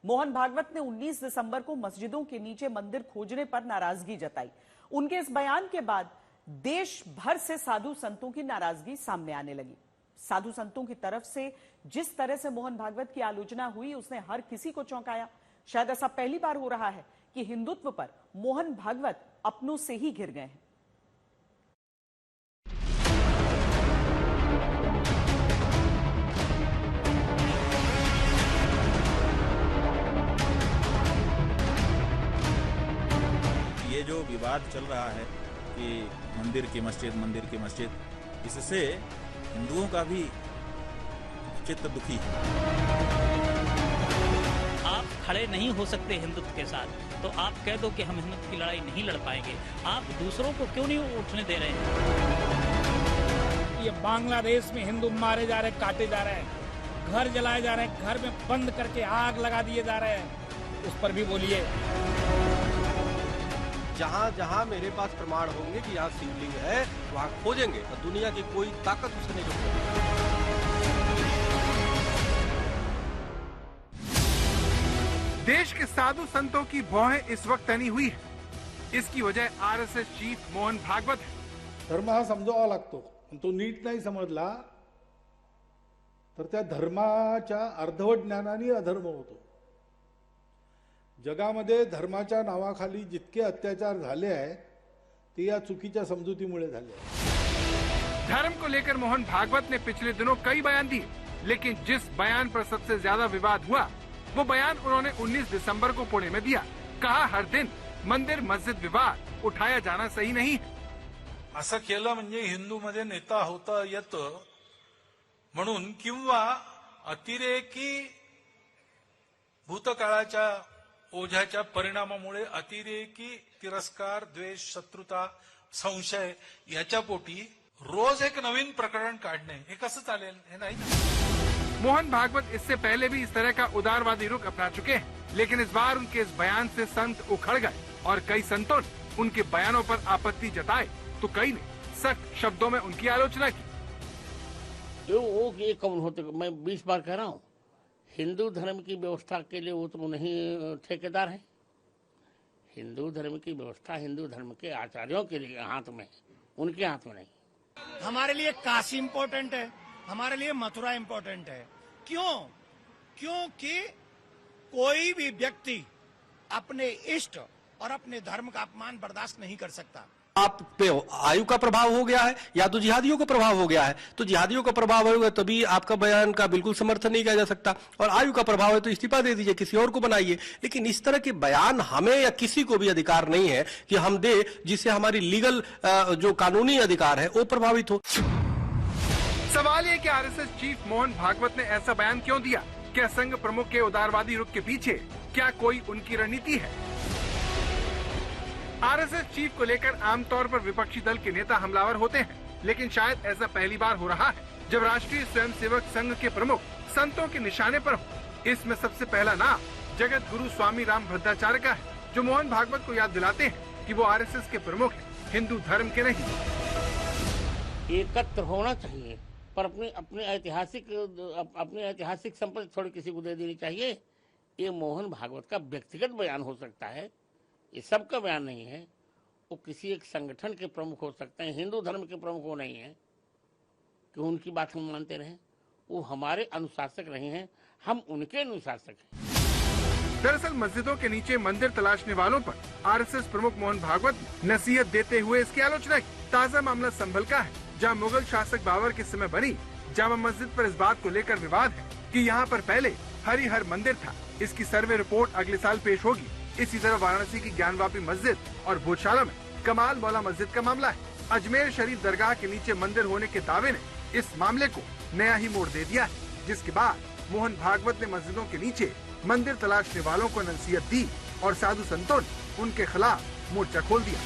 मोहन भागवत ने 19 दिसंबर को मस्जिदों के नीचे मंदिर खोजने पर नाराजगी जताई। उनके इस बयान के बाद देश भर से साधु संतों की नाराजगी सामने आने लगी। साधु संतों की तरफ से जिस तरह से मोहन भागवत की आलोचना हुई, उसने हर किसी को चौंकाया। शायद ऐसा पहली बार हो रहा है कि हिंदुत्व पर मोहन भागवत अपनों से ही घिर गए हैं। ये जो विवाद चल रहा है कि मंदिर की मस्जिद, इससे हिंदुओं का भी चित्त दुखी है। आप खड़े नहीं हो सकते हिंदुत्व के साथ, तो आप कह दो कि हम हिंदुत्व की लड़ाई नहीं लड़ पाएंगे। आप दूसरों को क्यों नहीं उठने दे रहे हैं? ये बांग्लादेश में हिंदू मारे जा रहे, काटे जा रहे हैं, घर जलाए जा रहे हैं, घर में बंद करके आग लगा दिए जा रहे हैं, उस पर भी बोलिए। जहाँ जहाँ मेरे पास प्रमाण होंगे कि यहाँ शिवलिंग है, वहाँ खोजेंगे और दुनिया की कोई ताकत उसे नहीं रोक सकती। देश के साधु संतों की भौहें इस वक्त तनी हुई है। इसकी वजह आरएसएस चीफ मोहन भागवत है। धर्म हा समजावा लागतो, तो नीट नाही समजला तर त्या धर्माच्या अर्धवट ज्ञानाने अधर्म होतो। जगामध्ये धर्माच्या नावाखाली जितके अत्याचार झाले आहेत ते या चुकीच्या समजुतीमुळे झाले आहेत। धर्म को लेकर मोहन भागवत ने पिछले दिनों कई बयान दिए, लेकिन जिस बयान पर सबसे ज्यादा विवाद हुआ वो बयान उन्होंने 19 दिसंबर को पुणे में दिया। कहा हर दिन मंदिर मस्जिद विवाद उठाया जाना सही नहीं है। असं केलं म्हणजे हिंदूमध्ये नेता होता येतं म्हणून, किंवा अतिरेकी भूतकाळाच्या ओझ्याच्या परिणामामुळे अतिरेकी तिरस्कार, द्वेष, शत्रुता, संशय याच्या पोटी रोज एक नवीन प्रकरण काढणे हे कसं चालेल? हे नाही ना। मोहन भागवत इससे पहले भी इस तरह का उदारवादी रुख अपना चुके हैं, लेकिन इस बार उनके इस बयान से संत उखड़ गए और कई संतों ने उनके बयानों पर आपत्ति जताई, तो कई ने सख्त शब्दों में उनकी आलोचना की। वो ये कौन होते, मैं 20 बार कह रहा हूँ, हिंदू धर्म की व्यवस्था के लिए वो तो नहीं ठेकेदार है। हिंदू धर्म की व्यवस्था हिंदू धर्म के आचार्यों के लिए हाथ में, उनके हाथ में नहीं। हमारे लिए काशी इम्पोर्टेंट है, हमारे लिए मथुरा इम्पोर्टेंट है। क्यों? क्योंकि कोई भी व्यक्ति अपने इष्ट और अपने धर्म का अपमान बर्दाश्त नहीं कर सकता। आप पे आयु का प्रभाव हो गया है या तो जिहादियों का प्रभाव हो गया है, तो जिहादियों का प्रभाव होगा तभी आपका बयान का बिल्कुल समर्थन नहीं किया जा सकता, और आयु का प्रभाव है तो इस्तीफा दे दीजिए, किसी और को बनाइए। लेकिन इस तरह के बयान हमें या किसी को भी अधिकार नहीं है कि हम दे जिससे हमारी लीगल जो कानूनी अधिकार है वो प्रभावित हो। सवाल ये कि आरएसएस चीफ मोहन भागवत ने ऐसा बयान क्यों दिया? क्या संघ प्रमुख के उदारवादी रुख के पीछे क्या कोई उनकी रणनीति है? आरएसएस चीफ को लेकर आमतौर पर विपक्षी दल के नेता हमलावर होते हैं, लेकिन शायद ऐसा पहली बार हो रहा है जब राष्ट्रीय स्वयंसेवक संघ के प्रमुख संतों के निशाने पर हो। इसमें सबसे पहला नाम जगत गुरु स्वामी राम भद्राचार्य का है, जो मोहन भागवत को याद दिलाते हैं कि वो आरएसएस के प्रमुख हैं, हिंदू धर्म के नहीं। एकत्र होना चाहिए, पर अपने ऐतिहासिक संपत्ति थोड़ी किसी को दे देनी चाहिए। ये मोहन भागवत का व्यक्तिगत बयान हो सकता है, ये सबका बयान नहीं है। वो किसी एक संगठन के प्रमुख हो सकते हैं, हिंदू धर्म के प्रमुख वो नहीं है कि उनकी बात हम मानते रहें। वो हमारे अनुशासक रहे हैं, हम उनके अनुशासक हैं। दरअसल मस्जिदों के नीचे मंदिर तलाशने वालों पर आरएसएस प्रमुख मोहन भागवत ने नसीहत देते हुए इसकी आलोचना की। ताज़ा मामला संभल का है, जहाँ मुगल शासक बाबर के समय बनी जामा मस्जिद पर इस बात को लेकर विवाद है कि यहाँ पर पहले हरिहर मंदिर था। इसकी सर्वे रिपोर्ट अगले साल पेश होगी। इसी तरह वाराणसी की ज्ञानवापी मस्जिद और भोजशाला में कमाल मौला मस्जिद का मामला है। अजमेर शरीफ दरगाह के नीचे मंदिर होने के दावे ने इस मामले को नया ही मोड़ दे दिया है, जिसके बाद मोहन भागवत ने मस्जिदों के नीचे मंदिर तलाशने वालों को नसीहत दी और साधु संतों ने उनके खिलाफ मोर्चा खोल दिया।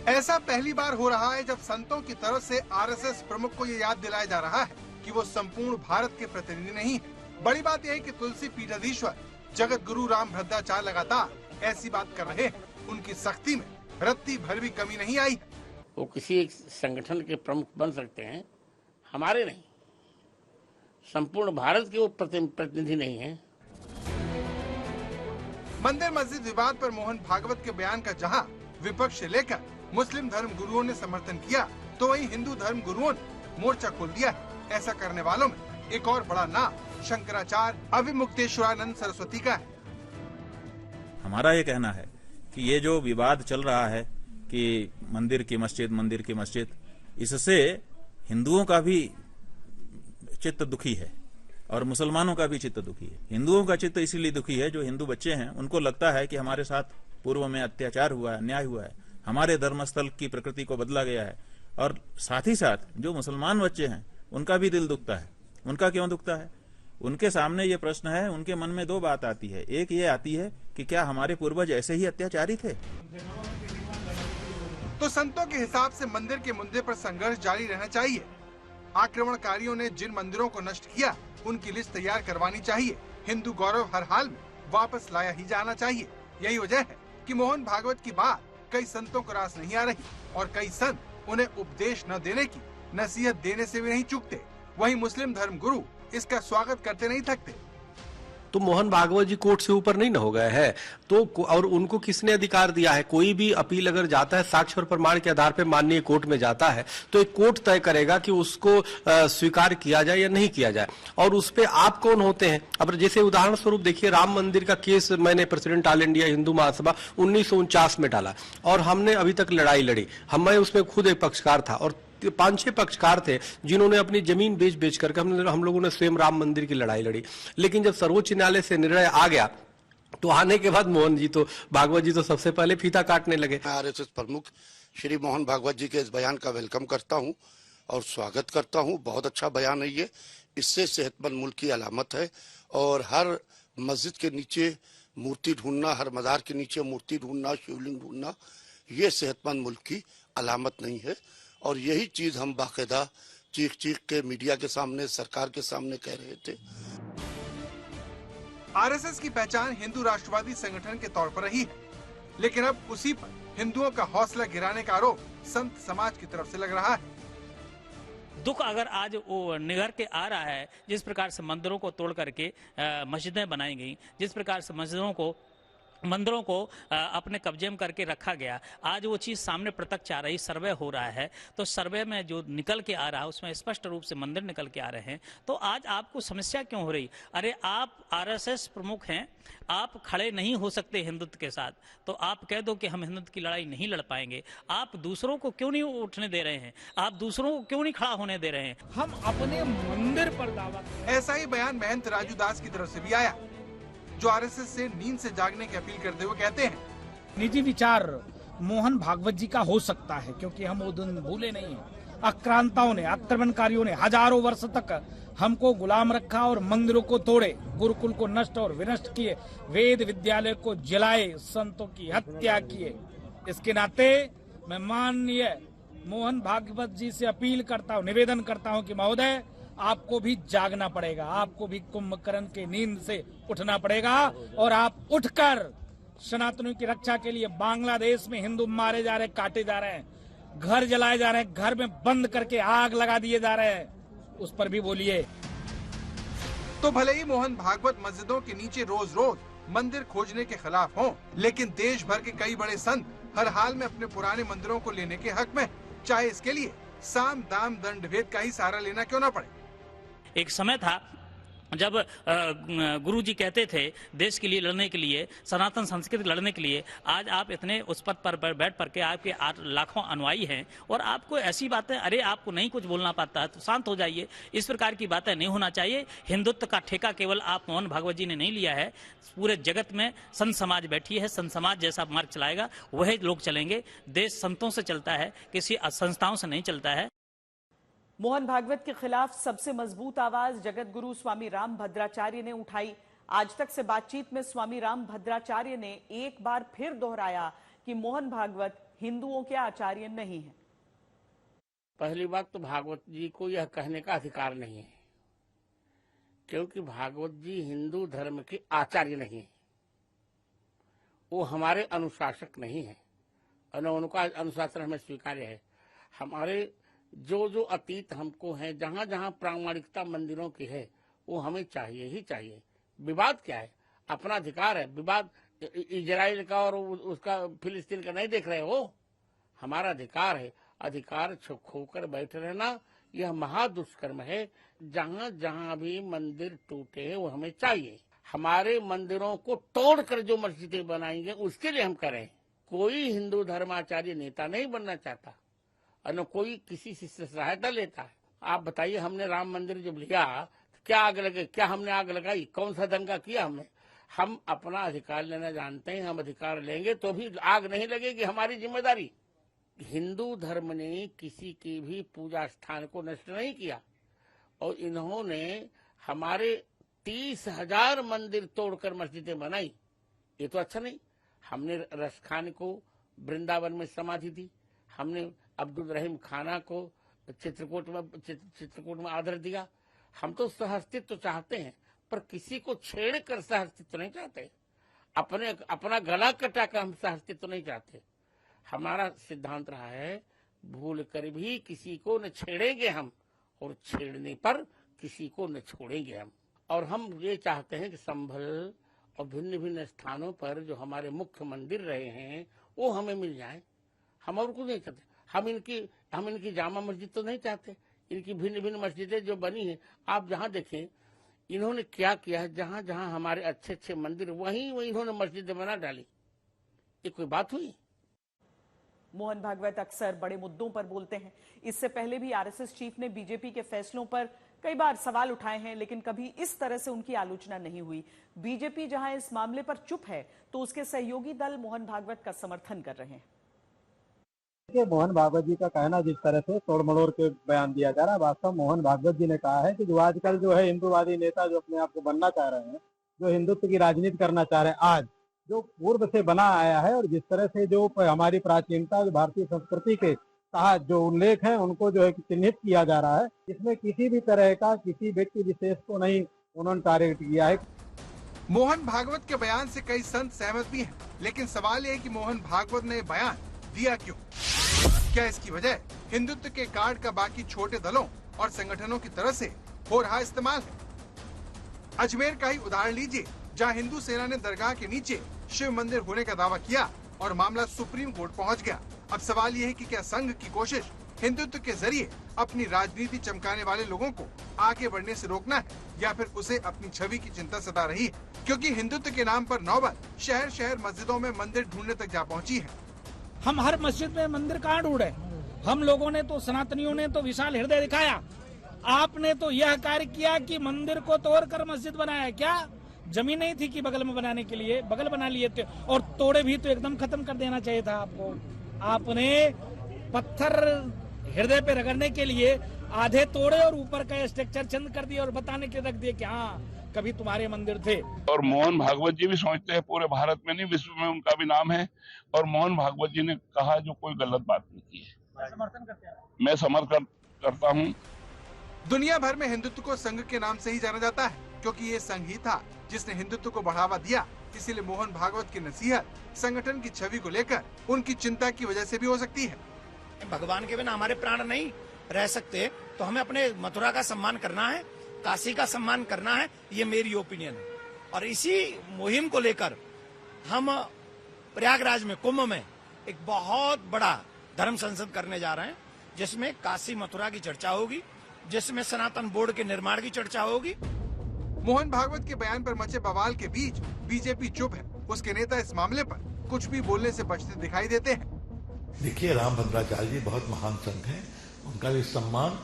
ऐसा पहली बार हो रहा है जब संतों की तरफ से आरएसएस प्रमुख को ये याद दिलाया जा रहा है कि वो संपूर्ण भारत के प्रतिनिधि नहीं है। बड़ी बात यह है कि तुलसी पीठाधीश्वर जगत गुरु राम भद्राचार्य लगातार ऐसी बात कर रहे हैं। उनकी सख्ती में रत्ती भर भी कमी नहीं आई। वो किसी एक संगठन के प्रमुख बन सकते हैं, हमारे नहीं। संपूर्ण भारत के वो प्रतिनिधि नहीं है। मंदिर मस्जिद विवाद पर मोहन भागवत के बयान का जहां विपक्ष से लेकर मुस्लिम धर्म गुरुओं ने समर्थन किया, तो वहीं हिंदू धर्म गुरुओं ने मोर्चा खोल दिया है। ऐसा करने वालों में एक और बड़ा नाम शंकराचार्य अविमुक्तेश्वरानंद सरस्वती का है। हमारा ये कहना है कि ये जो विवाद चल रहा है कि मंदिर की मस्जिद, इससे हिंदुओं का भी चित्त दुखी है और मुसलमानों का भी चित्त दुखी है। हिंदुओं का चित्त इसीलिए दुखी है, जो हिंदू बच्चे हैं उनको लगता है कि हमारे साथ पूर्व में अत्याचार हुआ है, अन्याय हुआ है, हमारे धर्मस्थल की प्रकृति को बदला गया है। और साथ ही साथ जो मुसलमान बच्चे हैं उनका भी दिल दुखता है। उनका क्यों दुखता है? उनके सामने ये प्रश्न है, उनके मन में दो बात आती है। एक ये आती है कि क्या हमारे पूर्वज ऐसे ही अत्याचारी थे? तो संतों के हिसाब से मंदिर के मुद्दे पर संघर्ष जारी रहना चाहिए। आक्रमणकारियों ने जिन मंदिरों को नष्ट किया उनकी लिस्ट तैयार करवानी चाहिए। हिंदू गौरव हर हाल में वापस लाया ही जाना चाहिए। यही वजह है कि मोहन भागवत की बात कई संतों को रास नहीं आ रही और कई संत उन्हें उपदेश न देने की, नसीहत देने से भी नहीं चूकते। वहीं मुस्लिम धर्म गुरु इसका स्वागत करते नहीं थकते। तो मोहन भागवत जी कोर्ट से ऊपर नहीं न हो गए हैं तो, और उनको किसने अधिकार दिया है? कोई भी अपील अगर जाता है साक्ष्य और प्रमाण के आधार पर माननीय कोर्ट में जाता है तो एक कोर्ट तय करेगा कि उसको स्वीकार किया जाए या नहीं किया जाए। और उस पे आप कौन होते हैं? अब जैसे उदाहरण स्वरूप देखिए, राम मंदिर का केस मैंने president all India Hindu Mahasabha 1949 में डाला और हमने अभी तक लड़ाई लड़ी। मैं उसमें खुद एक पक्षकार था और 5-6 पक्षकार थे जिन्होंने अपनी जमीन बेच करके हम लोगों ने स्वयं राम मंदिर की लड़ाई लड़ी। लेकिन जब सर्वोच्च न्यायालय से निर्णय आ गया तो आने के बाद भागवत जी तो सबसे पहले फीता काटने लगे। आरएसएस प्रमुख श्री मोहन भागवत जी के इस बयान का वेलकम करता हूं और स्वागत करता हूं। बहुत अच्छा बयान है ये। इससे सेहतमंद मुल्क की अलामत है। और हर मस्जिद के नीचे मूर्ति ढूंढना, हर मजार के नीचे मूर्ति ढूंढना, शिवलिंग ढूंढना, ये सेहतमंद मुल्क की अलामत नहीं है। और यही चीज हम बाकायदा चीख के मीडिया के सामने, सरकार के सामने कह रहे थे। आरएसएस की पहचान हिंदू राष्ट्रवादी संगठन के तौर पर रही है, लेकिन अब उसी पर हिंदुओं का हौसला गिराने का आरोप संत समाज की तरफ से लग रहा है। दुख अगर आज वो निगर के आ रहा है, जिस प्रकार से मंदिरों को तोड़ करके मस्जिदें बनाई गई, जिस प्रकार से मंदिरों को अपने कब्जे में करके रखा गया, आज वो चीज़ सामने प्रत्यक्ष आ रही, सर्वे हो रहा है। तो सर्वे में जो निकल के आ रहा है उसमें स्पष्ट रूप से मंदिर निकल के आ रहे हैं। तो आज आपको समस्या क्यों हो रही? अरे आप आरएसएस प्रमुख हैं, आप खड़े नहीं हो सकते हिंदुत्व के साथ, तो आप कह दो कि हम हिंदुत्व की लड़ाई नहीं लड़ पाएंगे। आप दूसरों को क्यों नहीं उठने दे रहे हैं? आप दूसरों को क्यों नहीं खड़ा होने दे रहे हैं? हम अपने मंदिर पर दावा। ऐसा ही बयान महंत राजू दास की तरफ से भी आया, जो आरएसएस से नींद से जागने की अपील करते हुए कहते हैं, निजी विचार मोहन भागवत जी का हो सकता है, क्योंकि हम वो दिन भूले नहीं हैं। आक्रांताओं ने, आक्रमणकारियों ने हजारों वर्ष तक हमको गुलाम रखा और मंदिरों को तोड़े, गुरुकुल को नष्ट और विनष्ट किए, वेद विद्यालय को जलाए, संतों की हत्या किए। इसके नाते मैं माननीय मोहन भागवत जी से अपील करता हूँ, निवेदन करता हूँ कि महोदय, आपको भी जागना पड़ेगा, आपको भी कुंभकर्ण के नींद से उठना पड़ेगा और आप उठकर सनातनियों की रक्षा के लिए, बांग्लादेश में हिंदू मारे जा रहे, काटे जा रहे हैं, घर जलाए जा रहे हैं, घर में बंद करके आग लगा दिए जा रहे हैं, उस पर भी बोलिए। तो भले ही मोहन भागवत मस्जिदों के नीचे रोज रोज मंदिर खोजने के खिलाफ हों, लेकिन देश भर के कई बड़े संत हर हाल में अपने पुराने मंदिरों को लेने के हक में, चाहे इसके लिए साम दाम दंड भेद का ही सहारा लेना क्यों न पड़े। एक समय था जब गुरु जी कहते थे देश के लिए लड़ने के लिए, सनातन संस्कृति लड़ने के लिए। आज आप इतने उस पद पर बैठ पर के आपके लाखों अनुयायी हैं और आपको ऐसी बातें, अरे आपको नहीं कुछ बोलना पाता है तो शांत हो जाइए। इस प्रकार की बातें नहीं होना चाहिए। हिंदुत्व का ठेका केवल आप मोहन भागवत जी ने नहीं लिया है, पूरे जगत में संत समाज बैठी है। संत समाज जैसा मार्ग चलाएगा वही लोग चलेंगे। देश संतों से चलता है, किसी संस्थाओं से नहीं चलता है। मोहन भागवत के खिलाफ सबसे मजबूत आवाज जगत गुरु स्वामी राम भद्राचार्य ने उठाई। आज तक से बातचीत में स्वामी राम भद्राचार्य ने एक बार फिर दोहराया कि मोहन भागवत हिंदुओं के आचार्य नहीं है। पहली बात तो भागवत जी को यह कहने का अधिकार नहीं है, क्योंकि भागवत जी हिंदू धर्म के आचार्य नहीं है। वो हमारे अनुशासक नहीं है और उनका अनुशासन हमें स्वीकार्य है। हमारे जो अतीत हमको है, जहाँ जहाँ प्रामाणिकता मंदिरों की है, वो हमें चाहिए ही चाहिए। विवाद क्या है? अपना अधिकार है। विवाद इजराइल का और उसका फिलिस्तीन का नहीं देख रहे हो? हमारा अधिकार है। अधिकार खोकर बैठे रहना यह महादुष्कर्म है। जहां जहां भी मंदिर टूटे हैं वो हमें चाहिए। हमारे मंदिरों को तोड़कर जो मस्जिदें बनाएंगे उसके लिए हम करें। कोई हिंदू धर्माचार्य नेता नहीं बनना चाहता और न कोई किसी से सहायता लेता है। आप बताइए, हमने राम मंदिर जब लिया क्या आग लगे? क्या हमने आग लगाई? कौन सा दंगा किया हमने? हम अपना अधिकार लेना जानते हैं। हम अधिकार लेंगे तो भी आग नहीं लगेगी, हमारी जिम्मेदारी। हिंदू धर्म ने किसी की भी पूजा स्थान को नष्ट नहीं किया और इन्होंने हमारे 30,000 मंदिर तोड़कर मस्जिदें बनाई। ये तो अच्छा नहीं। हमने रश खान को वृंदावन में समाधि दी। हमने अब्दुल रहीम खाना को चित्रकूट में आदर दिया। हम तो सहअस्तित्व तो चाहते हैं, पर किसी को छेड़ कर सहअस्तित्व नहीं चाहते। अपना गला कटाकर हम सहअस्तित्व नहीं चाहते। हमारा सिद्धांत रहा है, भूल कर भी किसी को न छेड़ेंगे हम और छेड़ने पर किसी को न छोड़ेंगे हम। और हम ये चाहते हैं कि संभल और भिन्न भिन्न स्थानों पर जो हमारे मुख्य मंदिर रहे हैं वो हमें मिल जाए। हम और कुछ नहीं चाहते। हम इनकी जामा मस्जिद तो नहीं चाहते। इनकी भिन्न भिन्न मस्जिदें जो बनी हैं, आप जहाँ देखें इन्होंने क्या किया है, जहाँ जहाँ हमारे अच्छे अच्छे मंदिर वहीं इन्होंने मस्जिदें बना डाली। ये कोई बात हुई? मोहन भागवत अक्सर बड़े मुद्दों पर बोलते हैं। इससे पहले भी आरएसएस चीफ ने बीजेपी के फैसलों पर कई बार सवाल उठाए हैं, लेकिन कभी इस तरह से उनकी आलोचना नहीं हुई। बीजेपी जहां इस मामले पर चुप है तो उसके सहयोगी दल मोहन भागवत का समर्थन कर रहे हैं। मोहन भागवत जी का कहना जिस तरह से तोड़ मड़ोड़ के बयान दिया जा रहा है, वास्तव मोहन भागवत जी ने कहा है कि जो आजकल जो है हिंदूवादी नेता जो अपने आप को बनना चाह रहे हैं, जो हिंदुत्व की राजनीति करना चाह रहे हैं, आज जो पूर्व से बना आया है और जिस तरह से जो हमारी प्राचीनता जो भारतीय संस्कृति के तहत जो उल्लेख है उनको जो है चिन्हित किया जा रहा है, इसमें किसी भी तरह का किसी व्यक्ति विशेष को नहीं उन्होंने टारगेट किया है। मोहन भागवत के बयान से कई संत सहमत भी हैं, लेकिन सवाल ये है कि मोहन भागवत ने बयान दिया क्यों? क्या इसकी वजह हिंदुत्व के कार्ड का बाकी छोटे दलों और संगठनों की तरफ से हो रहा इस्तेमाल है? अजमेर का ही उदाहरण लीजिए, जहां हिंदू सेना ने दरगाह के नीचे शिव मंदिर होने का दावा किया और मामला सुप्रीम कोर्ट पहुंच गया। अब सवाल ये है कि क्या संघ की कोशिश हिंदुत्व के जरिए अपनी राजनीति चमकाने वाले लोगों को आगे बढ़ने से रोकना है, या फिर उसे अपनी छवि की चिंता सता रही है? क्योंकि हिंदुत्व के नाम पर नौबत शहर शहर मस्जिदों में मंदिर ढूंढने तक जा पहुंची है। हम हर मस्जिद में मंदिर कहाँ ढूंढे? हम लोगों ने तो, सनातनियों ने तो विशाल हृदय दिखाया। आपने तो यह कार्य किया कि मंदिर को तोड़कर मस्जिद बनाया। क्या जमीन नहीं थी कि बगल में बनाने के लिए? बगल बना लिए थे, और तोड़े भी तो एकदम खत्म कर देना चाहिए था आपको। आपने पत्थर हृदय पे रगड़ने के लिए आधे तोड़े और ऊपर का स्ट्रक्चर चंद कर दिया और बताने के रख दिए कि हाँ कभी तुम्हारे मंदिर थे। और मोहन भागवत जी भी सोचते हैं पूरे भारत में नहीं विश्व में उनका भी नाम है, और मोहन भागवत जी ने कहा जो कोई गलत बात नहीं की है। समर्थन करते हैं? मैं समर्थन करता हूँ। दुनिया भर में हिंदुत्व को संघ के नाम से ही जाना जाता है, क्योंकि ये संघ ही था जिसने हिंदुत्व को बढ़ावा दिया। इसीलिए मोहन भागवत की नसीहत संगठन की छवि को लेकर उनकी चिंता की वजह से भी हो सकती है। भगवान के बिना हमारे प्राण नहीं रह सकते, तो हमें अपने मथुरा का सम्मान करना है, काशी का सम्मान करना है, ये मेरी ओपिनियन है। और इसी मुहिम को लेकर हम प्रयागराज में कुंभ में एक बहुत बड़ा धर्म संसद करने जा रहे हैं, जिसमें काशी मथुरा की चर्चा होगी, जिसमें सनातन बोर्ड के निर्माण की चर्चा होगी। मोहन भागवत के बयान पर मचे बवाल के बीच बीजेपी चुप है। उसके नेता इस मामले पर कुछ भी बोलने से बचते दिखाई देते हैं। देखिए, रामभद्राचार्य जी बहुत महान संत हैं, उनका भी सम्मान,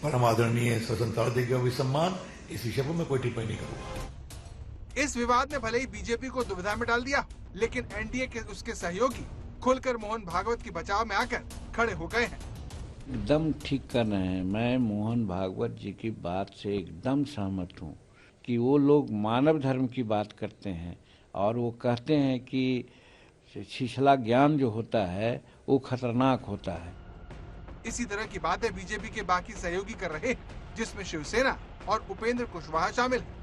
परम आदरणीय स्वतंत्रता देवी का भी सम्मान, इस विषय पर मैं कोई टिप्पणी नहीं करूंगा। इस विवाद ने भले ही बीजेपी को दुविधा में डाल दिया, लेकिन एनडीए के उसके सहयोगी खुलकर मोहन भागवत की बचाव में आकर खड़े हो गए हैं। एकदम ठीक कर रहे हैं। मैं मोहन भागवत जी की बात से एकदम सहमत हूँ कि वो लोग मानव धर्म की बात करते हैं और वो कहते हैं कि छिछला ज्ञान जो होता है वो खतरनाक होता है। इसी तरह की बातें बीजेपी के बाकी सहयोगी कर रहे हैं, जिसमें शिवसेना और उपेंद्र कुशवाहा शामिल हैं।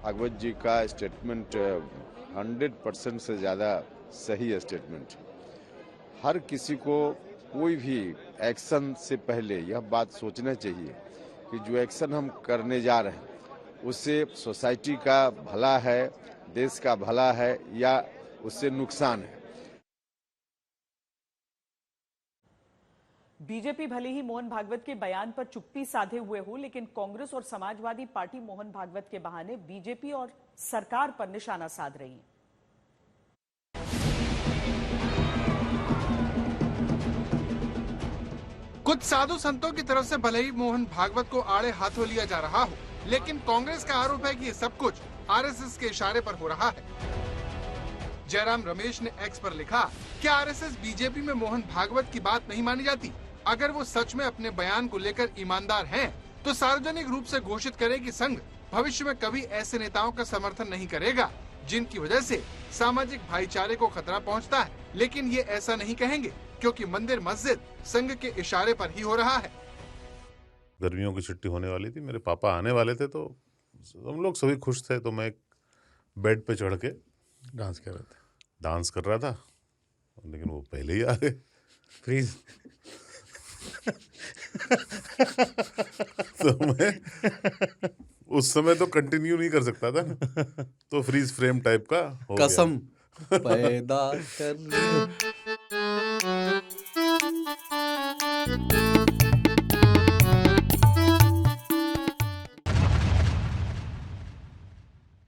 भागवत जी का स्टेटमेंट 100% से ज्यादा सही स्टेटमेंट। हर किसी को कोई भी एक्शन से पहले यह बात सोचना चाहिए कि जो एक्शन हम करने जा रहे हैं उससे सोसाइटी का भला है, देश का भला है या उससे नुकसान है। बीजेपी भले ही मोहन भागवत के बयान पर चुप्पी साधे हुए हो, लेकिन कांग्रेस और समाजवादी पार्टी मोहन भागवत के बहाने बीजेपी और सरकार पर निशाना साध रही है। कुछ साधु संतों की तरफ से भले ही मोहन भागवत को आड़े हाथों लिया जा रहा हो, लेकिन कांग्रेस का आरोप है कि ये सब कुछ आरएसएस के इशारे पर हो रहा है। जयराम रमेश ने एक्स पर लिखा कि आरएसएस बीजेपी में मोहन भागवत की बात नहीं मानी जाती। अगर वो सच में अपने बयान को लेकर ईमानदार हैं, तो सार्वजनिक रूप से घोषित करे कि संघ भविष्य में कभी ऐसे नेताओं का समर्थन नहीं करेगा जिनकी वजह से सामाजिक भाईचारे को खतरा पहुंचता है। लेकिन ये ऐसा नहीं कहेंगे क्योंकि मंदिर मस्जिद संघ के इशारे पर ही हो रहा है। गर्मियों की छुट्टी होने वाली थी, मेरे पापा आने वाले थे, तो हम लोग सभी खुश थे। तो मैं एक बेड पे चढ़ के डांस कर रहा था, लेकिन वो पहले ही आ गए। फ्रीज तो मैं उस समय तो कंटिन्यू नहीं कर सकता था ना, तो फ्रीज फ्रेम टाइप का हो कसम गया। पैदा कर